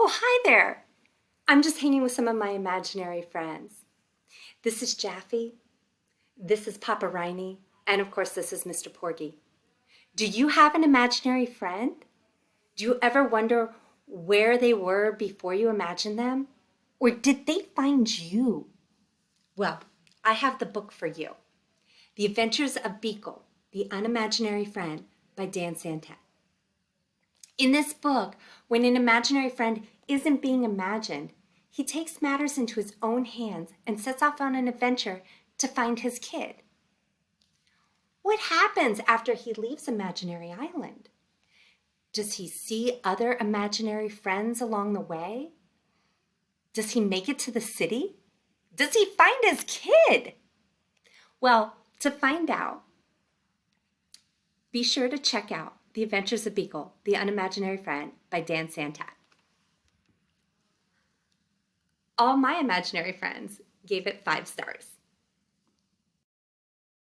Oh, hi there. I'm just hanging with some of my imaginary friends. This is Jaffe. This is Papa Riney. And of course, this is Mr. Porgy. Do you have an imaginary friend? Do you ever wonder where they were before you imagined them? Or did they find you? Well, I have the book for you. The Adventures of Beagle, the Unimaginary Friend by Dan Santat. In this book, when an imaginary friend isn't being imagined, he takes matters into his own hands and sets off on an adventure to find his kid. What happens after he leaves Imaginary Island? Does he see other imaginary friends along the way? Does he make it to the city? Does he find his kid? Well, to find out, be sure to check out The Adventures of Beagle, the Unimaginary Friend by Dan Santat. All my imaginary friends gave it 5 stars.